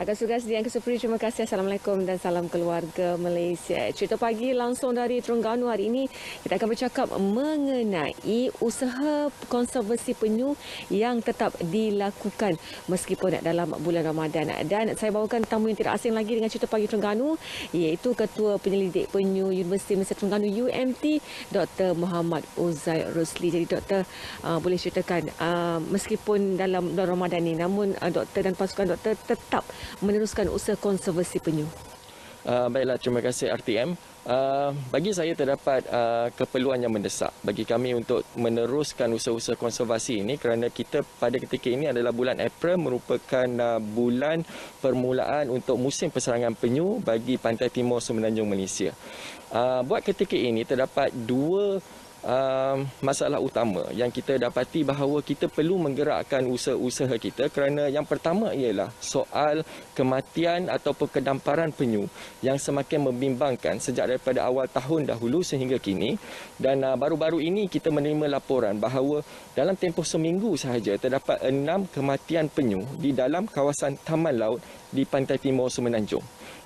Agak Sugas Dian Kesupri, terima kasih. Assalamualaikum dan salam keluarga Malaysia. Cerita pagi langsung dari Terengganu hari ini. Kita akan bercakap mengenai usaha konservasi penyu yang tetap dilakukan meskipun dalam bulan Ramadan. Dan saya bawakan tamu yang tidak asing lagi dengan cerita pagi Terengganu, iaitu Ketua Penyelidik Penyu Universiti Malaysia Terengganu UMT, Dr. Muhammad Uzair Rusli. Jadi Doktor boleh ceritakan meskipun dalam bulan Ramadan ini, namun Doktor dan pasukan Doktor tetap meneruskan usaha konservasi penyu. Baiklah, terima kasih RTM. Bagi saya terdapat keperluan yang mendesak bagi kami untuk meneruskan usaha-usaha konservasi ini kerana kita pada ketika ini adalah bulan April, merupakan bulan permulaan untuk musim perserangan penyu bagi pantai timur Semenanjung Malaysia. Buat ketika ini terdapat dua masalah utama yang kita dapati bahawa kita perlu menggerakkan usaha-usaha kita kerana yang pertama ialah soal kematian ataupun kedamparan penyu yang semakin membimbangkan sejak daripada awal tahun dahulu sehingga kini, dan baru-baru ini kita menerima laporan bahawa dalam tempoh seminggu sahaja terdapat 6 kematian penyu di dalam kawasan taman laut di pantai timur Semenanjung.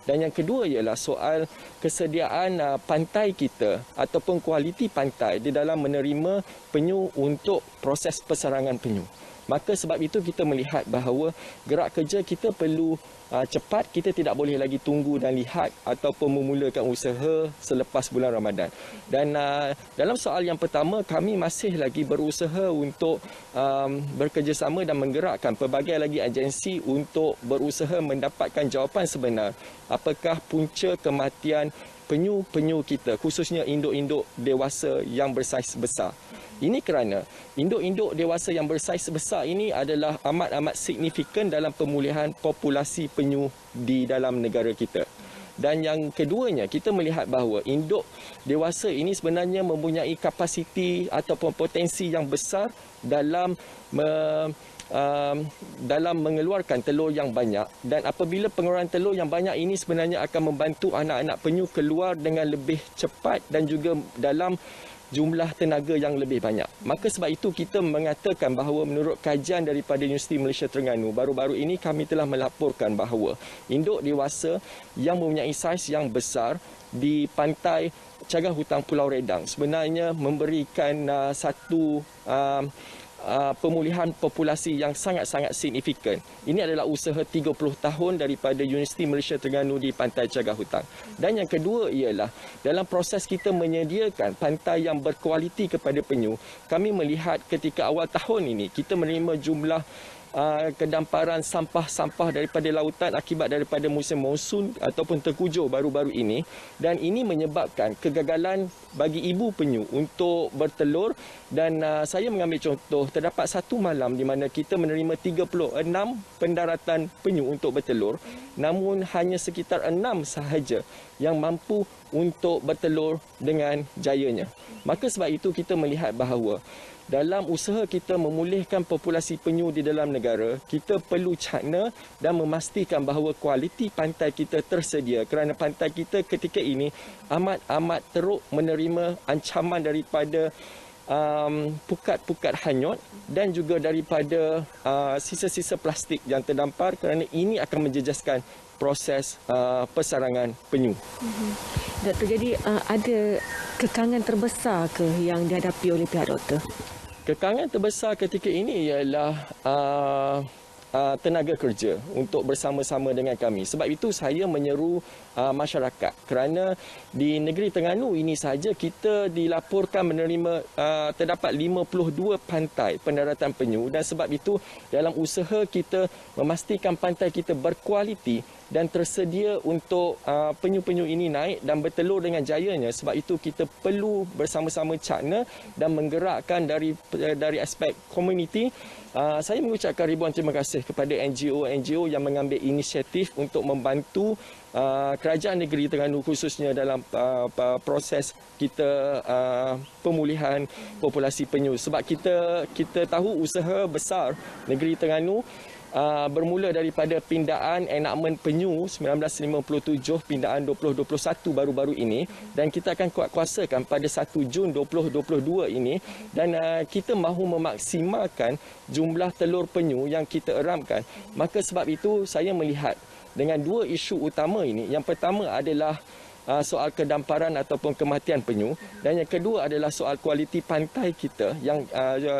Dan yang kedua ialah soal kesediaan pantai kita ataupun kualiti pantai di dalam menerima penyu untuk proses persarangan penyu. Maka sebab itu kita melihat bahawa gerak kerja kita perlu cepat. Kita tidak boleh lagi tunggu dan lihat ataupun memulakan usaha selepas bulan Ramadan. Dan dalam soal yang pertama, kami masih lagi berusaha untuk bekerjasama dan menggerakkan pelbagai lagi agensi untuk berusaha mendapatkan jawapan sebenar apakah punca kematian penyu-penyu kita, khususnya induk-induk dewasa yang bersaiz besar. Ini kerana induk-induk dewasa yang bersaiz besar ini adalah amat-amat signifikan dalam pemulihan populasi penyu di dalam negara kita. Dan yang keduanya, kita melihat bahawa induk dewasa ini sebenarnya mempunyai kapasiti ataupun potensi yang besar dalam mengeluarkan telur yang banyak, dan apabila pengeluaran telur yang banyak ini sebenarnya akan membantu anak-anak penyu keluar dengan lebih cepat dan juga dalam jumlah tenaga yang lebih banyak. Maka sebab itu kita mengatakan bahawa menurut kajian daripada Universiti Malaysia Terengganu, baru-baru ini kami telah melaporkan bahawa induk dewasa yang mempunyai saiz yang besar di pantai Cagar Hutang Pulau Redang sebenarnya memberikan satu pemulihan populasi yang sangat-sangat signifikan. Ini adalah usaha 30 tahun daripada Universiti Malaysia Terengganu di pantai Cagar Hutang. Dan yang kedua ialah dalam proses kita menyediakan pantai yang berkualiti kepada penyu, kami melihat ketika awal tahun ini kita menerima jumlah kedamparan sampah-sampah daripada lautan akibat daripada musim monsun ataupun terkujur baru-baru ini, dan ini menyebabkan kegagalan bagi ibu penyu untuk bertelur. Dan saya mengambil contoh, terdapat satu malam di mana kita menerima 36 pendaratan penyu untuk bertelur, namun hanya sekitar 6 sahaja yang mampu untuk bertelur dengan jayanya. Maka sebab itu kita melihat bahawa dalam usaha kita memulihkan populasi penyu di dalam negara, kita perlu cakna dan memastikan bahawa kualiti pantai kita tersedia, kerana pantai kita ketika ini amat-amat teruk menerima ancaman daripada pukat-pukat hanyut dan juga daripada sisa-sisa plastik yang terdampar, kerana ini akan menjejaskan proses persarangan penyu. Doktor, jadi ada kekangan terbesar ke yang dihadapi oleh pihak doktor? Kekangan terbesar ketika ini ialah tenaga kerja untuk bersama-sama dengan kami. Sebab itu saya menyeru masyarakat, kerana di negeri Terengganu ini sahaja kita dilaporkan menerima terdapat 52 pantai pendaratan penyu, dan sebab itu dalam usaha kita memastikan pantai kita berkualiti dan tersedia untuk penyu-penyu ini naik dan bertelur dengan jayanya. Sebab itu kita perlu bersama-sama cakna dan menggerakkan dari aspek komuniti. Saya mengucapkan ribuan terima kasih kepada NGO-NGO yang mengambil inisiatif untuk membantu kerajaan negeri Terengganu khususnya dalam proses kita pemulihan populasi penyu. Sebab kita tahu usaha besar negeri Terengganu bermula daripada pindaan enakmen penyu 1957, pindaan 2021 baru-baru ini, dan kita akan kuatkuasakan pada 1 Jun 2022 ini, dan kita mahu memaksimalkan jumlah telur penyu yang kita eramkan. Maka sebab itu saya melihat dengan dua isu utama ini. Yang pertama adalah soal kedamparan ataupun kematian penyu, dan yang kedua adalah soal kualiti pantai kita yang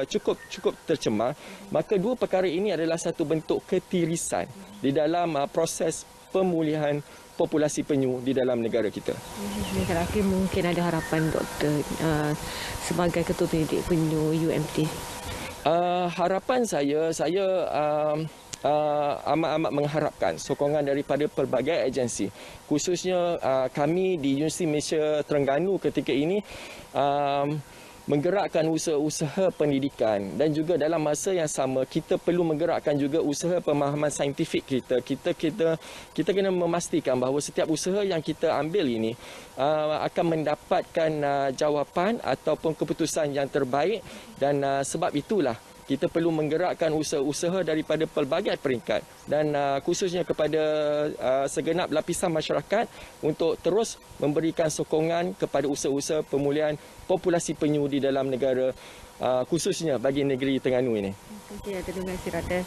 cukup tercemar. Maka dua perkara ini adalah satu bentuk ketirisan di dalam proses pemulihan populasi penyu di dalam negara kita. Terakhir mungkin ada harapan doktor sebagai Ketua Penyidik Penyu UMT. Harapan saya amat-amat mengharapkan sokongan daripada pelbagai agensi, khususnya kami di Universiti Malaysia Terengganu ketika ini menggerakkan usaha-usaha pendidikan, dan juga dalam masa yang sama kita perlu menggerakkan juga usaha pemahaman saintifik kita. Kita kena memastikan bahawa setiap usaha yang kita ambil ini akan mendapatkan jawapan ataupun keputusan yang terbaik, dan sebab itulah kita perlu menggerakkan usaha-usaha daripada pelbagai peringkat, dan khususnya kepada segenap lapisan masyarakat untuk terus memberikan sokongan kepada usaha-usaha pemulihan populasi penyu di dalam negara, khususnya bagi negeri Terengganu ini. Okey, terima kasih Doktor.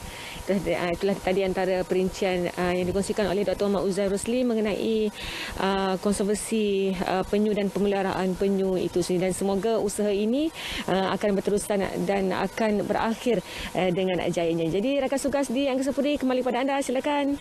Itulah tadi antara perincian yang dikongsikan oleh Dr. Muhammad Uzair Rosli mengenai konservasi penyu dan pemeliharaan penyu itu sendiri, dan semoga usaha ini akan berterusan dan akan berakhir dengan jayanya. Jadi rakan tugas di Angkasa Puteri kembali pada anda, silakan.